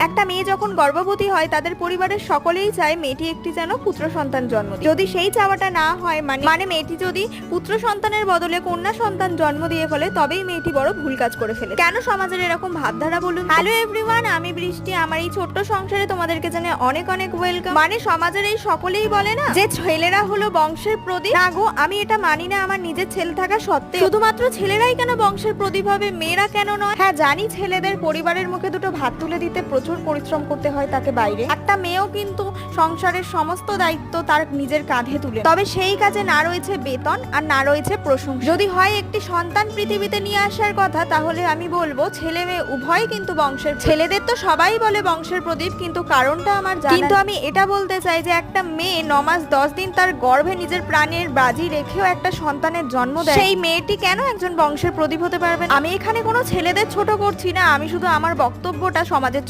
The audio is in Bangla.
একটা মেয়ে যখন গর্ভবতী হয় তাদের পরিবারের সকলেই চায় মেয়েটি একটি যেন পুত্র সন্তান জন্ম দেয়। যদি সেই চাওয়াটা না হয় মানে মেয়েটি যদি পুত্র সন্তানের বদলে কন্যা সন্তান জন্ম দিয়ে ফেলে, তবেই মেয়েটি বড় ভুল কাজ করে ফেলে। কেন সমাজের এরকম ভাবধারা বলুন? হ্যালো এভরিওয়ান, আমি বৃষ্টি। আমার এই ছোট্ট সংসারে তোমাদেরকে জানাই অনেক অনেক ওয়েলকাম। সমাজের এই সকলেই বলে না যে ছেলেরা হলো বংশের প্রদীপ। না গো, আমি এটা মানি না আমার নিজের ছেলে থাকা সত্ত্বেও। শুধুমাত্র ছেলেরাই কেন বংশের প্রদীপ হবে, মেয়েরা কেন নয়? হ্যাঁ জানি, ছেলেদের পরিবারের মুখে দুটো ভাত তুলে দিতে প্রচুর পরিশ্রম করতে হয় তাকে বাইরে। একটা মেয়েও কিন্তু সংসারের সমস্ত দায়িত্ব তার নিজের কাঁধে তুলে, তবে সেই কাজে না রয়েছে বেতন আর না রয়েছে প্রশংসা। যদি হয় একটি সন্তান পৃথিবীতে নিয়ে আসার কথা, তাহলে আমি বলবো ছেলে মেয়ে উভয় কিন্তু বংশের। ছেলেদের তো সবাই বলে বংশের প্রদীপ, কিন্তু কারণটা আমার জানা। কিন্তু আমি এটা বলতে চাই যে একটা মেয়ে 9 মাস 10 দিন তার গর্ভে নিজের প্রাণের বাজি রেখেও একটা সন্তানের জন্ম দেয়, সেই মেয়েটি কেন একজন বংশের প্রদীপ হতে পারবে না? আমি এখানে কোনো ছেলেদের ছোট করছি না, আমি শুধু আমার বক্তব্যটা সমাজের